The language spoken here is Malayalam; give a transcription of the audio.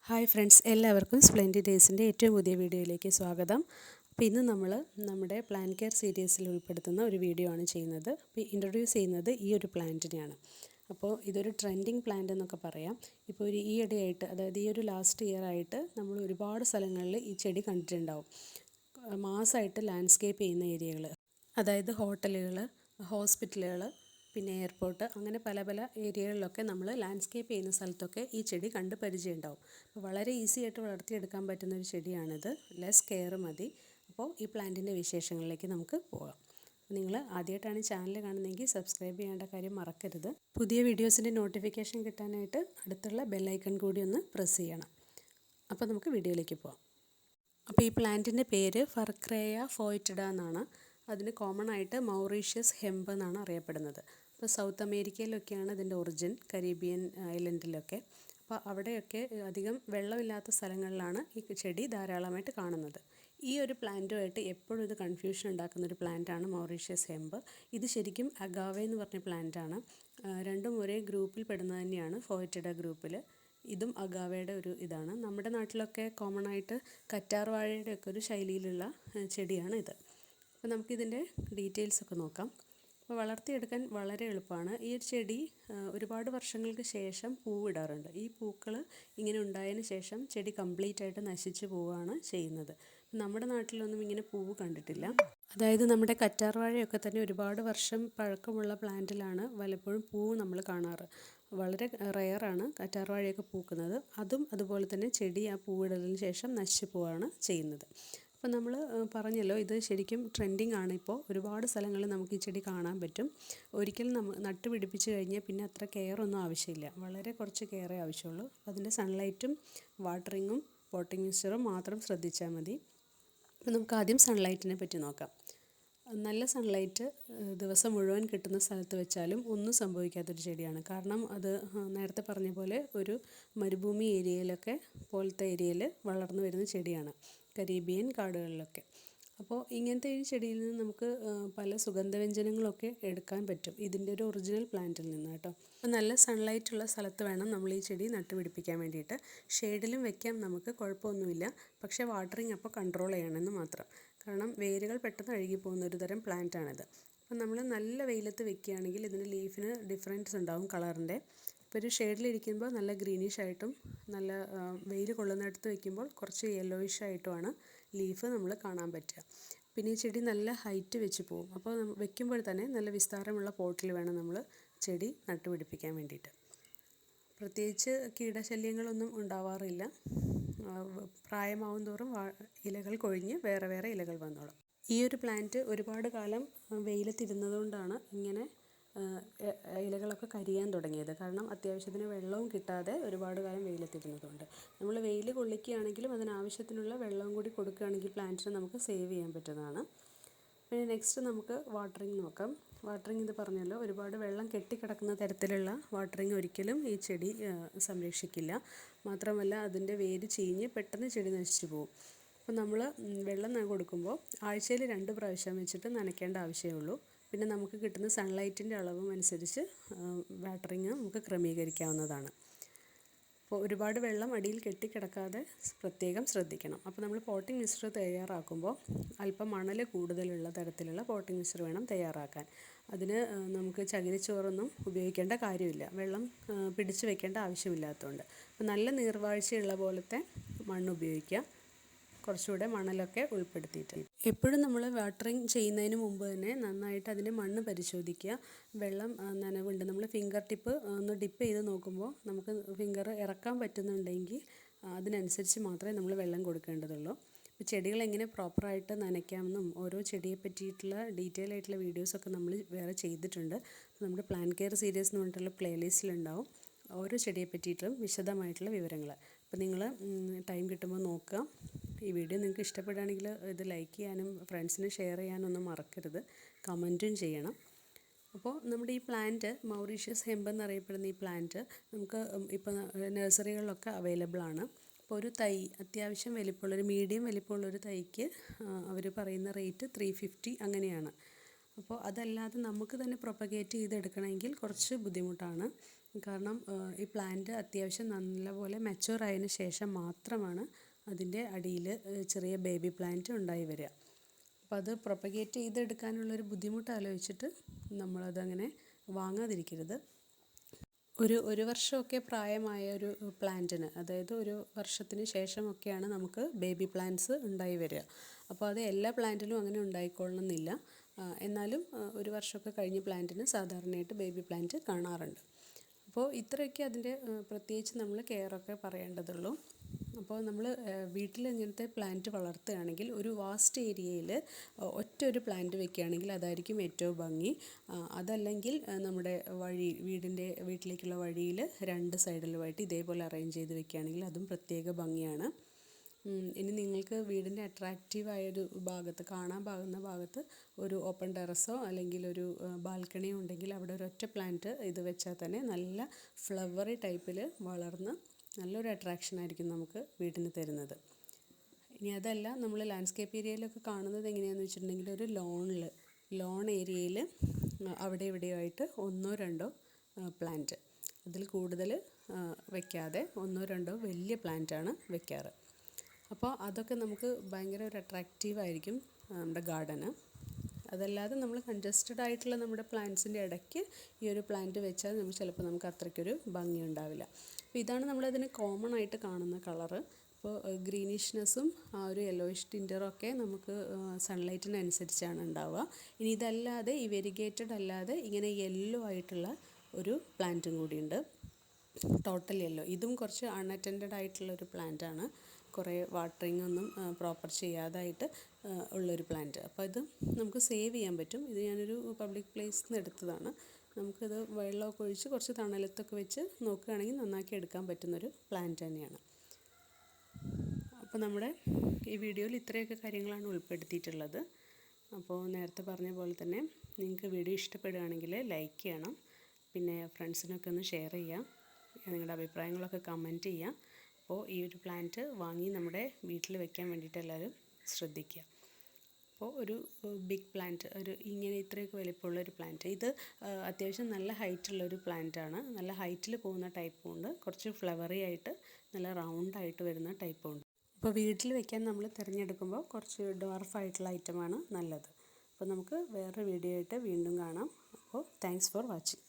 ഹായ് ഫ്രണ്ട്സ്, എല്ലാവർക്കും സ്പ്ലെൻഡിഡ് ഡേയ്സിൻ്റെ ഏറ്റവും പുതിയ വീഡിയോയിലേക്ക് സ്വാഗതം. അപ്പോൾ ഇന്ന് നമ്മൾ നമ്മുടെ പ്ലാന്റ് കെയർ സീരീസിൽ ഉൾപ്പെടുത്തുന്ന ഒരു വീഡിയോ ആണ് ചെയ്യുന്നത്. അപ്പോൾ ഇൻട്രൊഡ്യൂസ് ചെയ്യുന്നത് ഈ ഒരു പ്ലാന്റിനെയാണ്. അപ്പോൾ ഇതൊരു ട്രെൻഡിങ് പ്ലാന്റ് എന്നൊക്കെ പറയാം. ഇപ്പോൾ ഈയിടെയായിട്ട്, അതായത് ഈ ഒരു ലാസ്റ്റ് ഇയർ ആയിട്ട് നമ്മൾ ഒരുപാട് സ്ഥലങ്ങളിൽ ഈ ചെടി കണ്ടിട്ടുണ്ടാവും. മാസമായിട്ട് ലാൻഡ്സ്കേപ്പ് ചെയ്യുന്ന ഏരിയകൾ, അതായത് ഹോട്ടലുകൾ, ഹോസ്പിറ്റലുകൾ, പിന്നെ എയർപോർട്ട്, അങ്ങനെ പല പല ഏരിയകളിലൊക്കെ നമ്മൾ ലാൻഡ്സ്കേപ്പ് ചെയ്യുന്ന സ്ഥലത്തൊക്കെ ഈ ചെടി കണ്ട് പരിചയം ഉണ്ടാവും. അപ്പോൾ വളരെ ഈസി ആയിട്ട് വളർത്തിയെടുക്കാൻ പറ്റുന്ന ഒരു ചെടിയാണിത്. ലെസ് കെയർ മതി. അപ്പോൾ ഈ പ്ലാന്റിൻ്റെ വിശേഷങ്ങളിലേക്ക് നമുക്ക് പോകാം. നിങ്ങൾ ആദ്യമായിട്ടാണ് ചാനൽ കാണുന്നതെങ്കിൽ സബ്സ്ക്രൈബ് ചെയ്യേണ്ട കാര്യം മറക്കരുത്. പുതിയ വീഡിയോസിൻ്റെ നോട്ടിഫിക്കേഷൻ കിട്ടാനായിട്ട് അടുത്തുള്ള ബെല്ലൈക്കൺ കൂടി ഒന്ന് പ്രസ് ചെയ്യണം. അപ്പോൾ നമുക്ക് വീഡിയോയിലേക്ക് പോകാം. അപ്പോൾ ഈ പ്ലാന്റിൻ്റെ പേര് Furcraea Foetida എന്നാണ്. അതിന് കോമൺ ആയിട്ട് മൗറീഷ്യസ് ഹെമ്പ് എന്നാണ് അറിയപ്പെടുന്നത്. അപ്പോൾ സൗത്ത് അമേരിക്കയിലൊക്കെയാണ് ഇതിൻ്റെ ഒറിജിൻ, കരീബിയൻ ഐലൻഡിലൊക്കെ. അപ്പോൾ അവിടെയൊക്കെ അധികം വെള്ളമില്ലാത്ത സ്ഥലങ്ങളിലാണ് ഈ ചെടി ധാരാളമായിട്ട് കാണുന്നത്. ഈ ഒരു പ്ലാന്റുമായിട്ട് എപ്പോഴും ഇത് കൺഫ്യൂഷൻ ഉണ്ടാക്കുന്നൊരു പ്ലാന്റാണ് മൗറീഷ്യസ് ഹെമ്പ്. ഇത് ശരിക്കും അഗാവെ എന്ന് പറഞ്ഞ പ്ലാന്റാണ്. രണ്ടും ഒരേ ഗ്രൂപ്പിൽ പെടുന്നത് തന്നെയാണ്, ഫോയറ്റിഡ ഗ്രൂപ്പിൽ. ഇതും അഗാവയുടെ ഒരു ഇതാണ്. നമ്മുടെ നാട്ടിലൊക്കെ കോമൺ ആയിട്ട് കറ്റാർ വാഴയുടെ ഒക്കെ ഒരു ശൈലിയിലുള്ള ചെടിയാണ് ഇത്. അപ്പോൾ നമുക്കിതിൻ്റെ ഡീറ്റെയിൽസൊക്കെ നോക്കാം. അപ്പോൾ വളർത്തിയെടുക്കാൻ വളരെ എളുപ്പമാണ്. ഈ ഒരു ചെടി ഒരുപാട് വർഷങ്ങൾക്ക് ശേഷം പൂവിടാറുണ്ട്. ഈ പൂക്കൾ ഇങ്ങനെ ഉണ്ടായതിന് ശേഷം ചെടി കംപ്ലീറ്റ് ആയിട്ട് നശിച്ചു പോവുകയാണ് ചെയ്യുന്നത്. നമ്മുടെ നാട്ടിലൊന്നും ഇങ്ങനെ പൂവ് കണ്ടിട്ടില്ല. അതായത് നമ്മുടെ കറ്റാർ വാഴയൊക്കെ തന്നെ ഒരുപാട് വർഷം പഴക്കമുള്ള പ്ലാന്റിലാണ് പലപ്പോഴും പൂവ് നമ്മൾ കാണാറ്. വളരെ റെയറാണ് കറ്റാർ വാഴയൊക്കെ പൂക്കുന്നത്. അതും അതുപോലെ തന്നെ ചെടി ആ പൂവിടലിന് ശേഷം നശിച്ചു പോവുകയാണ് ചെയ്യുന്നത്. അപ്പോൾ നമ്മൾ പറഞ്ഞല്ലോ, ഇത് ശരിക്കും ട്രെൻഡിങ് ആണ്. ഇപ്പോൾ ഒരുപാട് സ്ഥലങ്ങളിൽ നമുക്ക് ഈ ചെടി കാണാൻ പറ്റും. ഒരിക്കലും നട്ട് പിടിപ്പിച്ച് കഴിഞ്ഞാൽ പിന്നെ അത്ര കെയർ ഒന്നും ആവശ്യമില്ല. വളരെ കുറച്ച് കെയറേ ആവശ്യമുള്ളൂ. അതിൻ്റെ സൺലൈറ്റും വാട്ടറിങ്ങും പോട്ടിംഗ് മിക്സ്ചറും മാത്രം ശ്രദ്ധിച്ചാൽ മതി. അപ്പോൾ നമുക്ക് ആദ്യം സൺലൈറ്റിനെ പറ്റി നോക്കാം. നല്ല സൺലൈറ്റ് ദിവസം മുഴുവൻ കിട്ടുന്ന സ്ഥലത്ത് വെച്ചാലും ഒന്നും സംഭവിക്കാത്തൊരു ചെടിയാണ്. കാരണം അത് നേരത്തെ പറഞ്ഞ പോലെ ഒരു മരുഭൂമി ഏരിയയിലൊക്കെ പോലത്തെ ഏരിയയിൽ വളർന്നു വരുന്ന ചെടിയാണ്, കരീബിയൻ കാടുകളിലൊക്കെ. അപ്പോൾ ഇങ്ങനത്തെ ഈ ചെടിയിൽ നിന്ന് നമുക്ക് പല സുഗന്ധവ്യഞ്ജനങ്ങളൊക്കെ എടുക്കാൻ പറ്റും, ഇതിൻ്റെ ഒരു ഒറിജിനൽ പ്ലാന്റിൽ നിന്ന് കേട്ടോ. അപ്പോൾ നല്ല സൺലൈറ്റുള്ള സ്ഥലത്ത് വേണം നമ്മൾ ഈ ചെടി നട്ടുപിടിപ്പിക്കാൻ വേണ്ടിയിട്ട്. ഷെയ്ഡിലും വെക്കാം നമുക്ക്, കുഴപ്പമൊന്നുമില്ല. പക്ഷേ വാട്ടറിങ് അപ്പോൾ കൺട്രോൾ ചെയ്യണമെന്ന് മാത്രം. കാരണം വേരുകൾ പെട്ടെന്ന് അഴുകിപ്പോകുന്ന ഒരു തരം പ്ലാന്റാണിത്. അപ്പോൾ നമ്മൾ നല്ല വെയിലത്ത് വെക്കുകയാണെങ്കിൽ ഇതിൻ്റെ ലീഫിന് ഡിഫറൻസ് ഉണ്ടാവും കളറിൻ്റെ. ഇപ്പോൾ ഒരു ഷെയ്ഡിലിരിക്കുമ്പോൾ നല്ല ഗ്രീനിഷ് ആയിട്ടും നല്ല വെയിൽ കൊള്ളുന്നിടത്ത് വെക്കുമ്പോൾ കുറച്ച് യെല്ലോയിഷ് ആയിട്ടുമാണ് ലീഫ് നമ്മൾ കാണാൻ പറ്റുക. പിന്നെ ഈ ചെടി നല്ല ഹൈറ്റ് വെച്ച് പോകും. അപ്പോൾ വെക്കുമ്പോൾ തന്നെ നല്ല വിസ്താരമുള്ള പോട്ടിൽ വേണം നമ്മൾ ചെടി നട്ടുപിടിപ്പിക്കാൻ വേണ്ടിയിട്ട്. പ്രത്യേകിച്ച് കീടശല്യങ്ങളൊന്നും ഉണ്ടാവാറില്ല. പ്രായമാവും തോറും ഇലകൾ കൊഴിഞ്ഞ് വേറെ വേറെ ഇലകൾ വന്നോളും. ഈ ഒരു പ്ലാന്റ് ഒരുപാട് കാലം വെയിലത്തിരുന്നതുകൊണ്ടാണ് ഇങ്ങനെ ഇലകളൊക്കെ കരിയാൻ തുടങ്ങിയത്. കാരണം അത്യാവശ്യത്തിന് വെള്ളവും കിട്ടാതെ ഒരുപാട് കാലം വെയിലത്തിരുന്നതുകൊണ്ട്. നമ്മൾ വെയിൽ കൊള്ളിക്കുകയാണെങ്കിലും അതിനാവശ്യത്തിനുള്ള വെള്ളവും കൂടി കൊടുക്കുകയാണെങ്കിൽ പ്ലാന്റിനെ നമുക്ക് സേവ് ചെയ്യാൻ പറ്റുന്നതാണ്. പിന്നെ നെക്സ്റ്റ് നമുക്ക് വാട്ടറിങ് നോക്കാം. വാട്ടറിങ് ഇത് പറഞ്ഞല്ലോ, ഒരുപാട് വെള്ളം കെട്ടിക്കിടക്കുന്ന തരത്തിലുള്ള വാട്ടറിങ് ഒരിക്കലും ഈ ചെടി സംരക്ഷിക്കില്ല. മാത്രമല്ല അതിൻ്റെ വേര് ചീഞ്ഞ് പെട്ടെന്ന് ചെടി നശിച്ചു പോകും. അപ്പോൾ നമ്മൾ വെള്ളം കൊടുക്കുമ്പോൾ ആഴ്ചയിൽ 2 പ്രാവശ്യം വെച്ചിട്ട് നനയ്ക്കേണ്ട ആവശ്യമേ ഉള്ളൂ. പിന്നെ നമുക്ക് കിട്ടുന്ന സൺലൈറ്റിൻ്റെ അളവും അനുസരിച്ച് വാട്ടറിങ് നമുക്ക് ക്രമീകരിക്കാവുന്നതാണ്. അപ്പോൾ ഒരുപാട് വെള്ളം അടിയിൽ കെട്ടിക്കിടക്കാതെ പ്രത്യേകം ശ്രദ്ധിക്കണം. അപ്പോൾ നമ്മൾ പോട്ടിംഗ് മിക്സ്ചർ തയ്യാറാക്കുമ്പോൾ അല്പം മണൽ കൂടുതലുള്ള തരത്തിലുള്ള പോട്ടിംഗ് മിക്സ്ചർ വേണം തയ്യാറാക്കാൻ. അതിന് നമുക്ക് ചകിരിച്ചോറൊന്നും ഉപയോഗിക്കേണ്ട കാര്യമില്ല, വെള്ളം പിടിച്ച് വെക്കേണ്ട ആവശ്യമില്ലാത്തതുകൊണ്ട്. അപ്പോൾ നല്ല നീർവാഴ്ചയുള്ള പോലത്തെ മണ്ണ് ഉപയോഗിക്കുക, കുറച്ചുകൂടെ മണലൊക്കെ ഉൾപ്പെടുത്തിയിട്ട്. എപ്പോഴും നമ്മൾ വാട്ടറിങ് ചെയ്യുന്നതിന് മുമ്പ് തന്നെ നന്നായിട്ട് അതിൻ്റെ മണ്ണ് പരിശോധിക്കുക. വെള്ളം നനവുണ്ട്, നമ്മൾ ഫിംഗർ ടിപ്പ് ഒന്ന് ഡിപ്പ് ചെയ്ത് നോക്കുമ്പോൾ നമുക്ക് ഫിംഗർ ഇറക്കാൻ പറ്റുന്നുണ്ടെങ്കിൽ അതിനനുസരിച്ച് മാത്രമേ നമ്മൾ വെള്ളം കൊടുക്കേണ്ടതുള്ളൂ. ഇപ്പോൾ ചെടികൾ എങ്ങനെ പ്രോപ്പറായിട്ട് നനയ്ക്കാമെന്നും ഓരോ ചെടിയെ പറ്റിയിട്ടുള്ള ഡീറ്റെയിൽ ആയിട്ടുള്ള വീഡിയോസൊക്കെ നമ്മൾ വേറെ ചെയ്തിട്ടുണ്ട്. നമ്മുടെ പ്ലാന്റ് കെയർ സീരീസ് എന്ന് പറഞ്ഞിട്ടുള്ള പ്ലേലിസ്റ്റിലുണ്ടാവും ഓരോ ചെടിയെ പറ്റിയിട്ടും വിശദമായിട്ടുള്ള വിവരങ്ങൾ. അപ്പോൾ നിങ്ങൾ ടൈം കിട്ടുമ്പോൾ നോക്കുക. ഈ വീഡിയോ നിങ്ങൾക്ക് ഇഷ്ടപ്പെടുകയാണെങ്കിൽ ഇത് ലൈക്ക് ചെയ്യാനും ഫ്രണ്ട്സിന് ഷെയർ ചെയ്യാനൊന്നും മറക്കരുത്. കമൻറ്റും ചെയ്യണം. അപ്പോൾ നമ്മുടെ ഈ പ്ലാന്റ് മൗറീഷ്യസ് ഹെമ്പ് എന്നറിയപ്പെടുന്ന ഈ പ്ലാന്റ് നമുക്ക് ഇപ്പോൾ നഴ്സറികളിലൊക്കെ അവൈലബിൾ ആണ്. അപ്പോൾ ഒരു തൈ അത്യാവശ്യം വലിപ്പമുള്ളൊരു മീഡിയം വലിപ്പമുള്ളൊരു തൈക്ക് അവർ പറയുന്ന റേറ്റ് 350 അങ്ങനെയാണ്. അപ്പോൾ അതല്ലാതെ നമുക്ക് തന്നെ പ്രൊപ്പഗേറ്റ് ചെയ്തെടുക്കണമെങ്കിൽ കുറച്ച് ബുദ്ധിമുട്ടാണ്. കാരണം ഈ പ്ലാന്റ് അത്യാവശ്യം നല്ലപോലെ മെച്യൂർ ആയതിനു ശേഷം മാത്രമാണ് അതിൻ്റെ അടിയിൽ ചെറിയ ബേബി പ്ലാന്റ് ഉണ്ടായി വരിക. അപ്പോൾ അത് പ്രൊപ്പഗേറ്റ് ചെയ്തെടുക്കാനുള്ളൊരു ബുദ്ധിമുട്ട് ആലോചിച്ചിട്ട് നമ്മളതങ്ങനെ വാങ്ങാതിരിക്കരുത്. ഒരു വർഷമൊക്കെ പ്രായമായ ഒരു പ്ലാന്റിന്, അതായത് ഒരു വർഷത്തിന് ശേഷമൊക്കെയാണ് നമുക്ക് ബേബി പ്ലാന്റ്സ് ഉണ്ടായി വരിക. അപ്പോൾ അത് എല്ലാ പ്ലാന്റിലും അങ്ങനെ ഉണ്ടായിക്കൊള്ളണമെന്നില്ല. എന്നാലും ഒരു വർഷമൊക്കെ കഴിഞ്ഞ പ്ലാന്റിന് സാധാരണയായിട്ട് ബേബി പ്ലാന്റ് കാണാറുണ്ട്. അപ്പോൾ ഇത്രയൊക്കെ അതിൻ്റെ പ്രത്യേകിച്ച് നമ്മൾ കെയറൊക്കെ പറയേണ്ടതുള്ളൂ. അപ്പോൾ നമ്മൾ വീട്ടിൽ ഇങ്ങനത്തെ പ്ലാന്റ് വളർത്തുകയാണെങ്കിൽ ഒരു വാസ്റ്റ് ഏരിയയിൽ ഒറ്റ ഒരു പ്ലാന്റ് വെക്കുകയാണെങ്കിൽ അതായിരിക്കും ഏറ്റവും ഭംഗി. അതല്ലെങ്കിൽ നമ്മുടെ വീട്ടിലേക്കുള്ള വഴിയിൽ 2 സൈഡിലുമായിട്ട് ഇതേപോലെ അറേഞ്ച് ചെയ്ത് വെക്കുകയാണെങ്കിൽ അതും പ്രത്യേക ഭംഗിയാണ്. ഇനി നിങ്ങൾക്ക് വീടിൻ്റെ അട്രാക്റ്റീവായൊരു ഭാഗത്ത്, കാണാൻ പാകുന്ന ഭാഗത്ത് ഒരു ഓപ്പൺ ടെറസോ അല്ലെങ്കിൽ ഒരു ബാൽക്കണിയോ ഉണ്ടെങ്കിൽ അവിടെ ഒരൊറ്റ പ്ലാന്റ് ഇത് വെച്ചാൽ തന്നെ നല്ല ഫ്ലവറി ടൈപ്പിൽ വളർന്ന് നല്ലൊരു അട്രാക്ഷനായിരിക്കും നമുക്ക് വീടിന് തരുന്നത്. ഇനി അതല്ല, നമ്മൾ ലാൻഡ്സ്കേപ്പ് ഏരിയയിലൊക്കെ കാണുന്നത് എങ്ങനെയാണെന്ന് വെച്ചിട്ടുണ്ടെങ്കിൽ ഒരു ലോൺ ഏരിയയിൽ അവിടെ ഇവിടെയായിട്ട് 1-2 പ്ലാന്റ്, അതിൽ കൂടുതൽ വെക്കാതെ 1-2 വലിയ പ്ലാന്റാണ് വെക്കാറ്. അപ്പോൾ അതൊക്കെ നമുക്ക് ഭയങ്കര ഒരു അട്രാക്റ്റീവായിരിക്കും നമ്മുടെ ഗാർഡന്. അതല്ലാതെ നമ്മൾ കൺജസ്റ്റഡ് ആയിട്ടുള്ള നമ്മുടെ പ്ലാന്റ്സിൻ്റെ ഇടയ്ക്ക് ഈ ഒരു പ്ലാന്റ് വെച്ചാൽ ചിലപ്പോൾ നമുക്ക് അത്രയ്ക്കൊരു ഭംഗി ഉണ്ടാവില്ല. അപ്പോൾ ഇതാണ് നമ്മളതിന് കോമൺ ആയിട്ട് കാണുന്ന കളറ്. അപ്പോൾ ഗ്രീനിഷ്നെസ്സും ആ ഒരു യെല്ലോയിഷ് ടിൻറ്ററൊക്കെ നമുക്ക് സൺലൈറ്റിനനുസരിച്ചാണ് ഉണ്ടാവുക. ഇനി ഇതല്ലാതെ ഈ വെരിഗേറ്റഡ് അല്ലാതെ ഇങ്ങനെ യെല്ലോ ആയിട്ടുള്ള ഒരു പ്ലാന്റും കൂടിയുണ്ട്, ടോട്ടൽ യെല്ലോ. ഇതും കുറച്ച് അൺഅറ്റൻഡഡ് ആയിട്ടുള്ളൊരു പ്ലാന്റാണ്, കുറേ വാട്ടറിങ് ഒന്നും പ്രോപ്പർ ചെയ്യാതായിട്ട് ഉള്ളൊരു പ്ലാന്റ്. അപ്പോൾ ഇത് നമുക്ക് സേവ് ചെയ്യാൻ പറ്റും. ഇത് ഞാനൊരു പബ്ലിക് പ്ലേസിൽ നിന്ന് എടുത്തതാണ്. നമുക്കിത് വെള്ളമൊക്കെ ഒഴിച്ച് കുറച്ച് തണലത്തൊക്കെ വെച്ച് നോക്കുകയാണെങ്കിൽ നന്നാക്കി എടുക്കാൻ പറ്റുന്നൊരു പ്ലാന്റ് തന്നെയാണ്. അപ്പോൾ നമ്മുടെ ഈ വീഡിയോയിൽ ഇത്രയൊക്കെ കാര്യങ്ങളാണ് ഉൾപ്പെടുത്തിയിട്ടുള്ളത്. അപ്പോൾ നേരത്തെ പറഞ്ഞ പോലെ തന്നെ നിങ്ങൾക്ക് വീഡിയോ ഇഷ്ടപ്പെടുകയാണെങ്കിൽ ലൈക്ക് ചെയ്യണം, പിന്നെ ഫ്രണ്ട്സിനൊക്കെ ഒന്ന് ഷെയർ ചെയ്യാം, നിങ്ങളുടെ അഭിപ്രായങ്ങളൊക്കെ കമൻറ്റ് ചെയ്യാം. അപ്പോൾ ഈ ഒരു പ്ലാന്റ് വാങ്ങി നമ്മുടെ വീട്ടിൽ വെക്കാൻ വേണ്ടിയിട്ട് എല്ലാവരും ശ്രദ്ധിക്കുക. അപ്പോൾ ഒരു ബിഗ് പ്ലാന്റ്, ഇങ്ങനെ ഇത്രയൊക്കെ വലിപ്പമുള്ളൊരു പ്ലാന്റ്, ഇത് അത്യാവശ്യം നല്ല ഹൈറ്റുള്ളൊരു പ്ലാന്റാണ്. നല്ല ഹൈറ്റിൽ പോകുന്ന ടൈപ്പും ഉണ്ട്, കുറച്ച് ഫ്ലവറി ആയിട്ട് നല്ല റൗണ്ടായിട്ട് വരുന്ന ടൈപ്പും ഉണ്ട്. അപ്പോൾ വീട്ടിൽ വെക്കാൻ നമ്മൾ തിരഞ്ഞെടുക്കുമ്പോൾ കുറച്ച് ഡ്വാർഫായിട്ടുള്ള ഐറ്റമാണ് നല്ലത്. അപ്പോൾ നമുക്ക് വേറൊരു വീഡിയോ ആയിട്ട് വീണ്ടും കാണാം. അപ്പോൾ താങ്ക്സ് ഫോർ വാച്ചിങ്.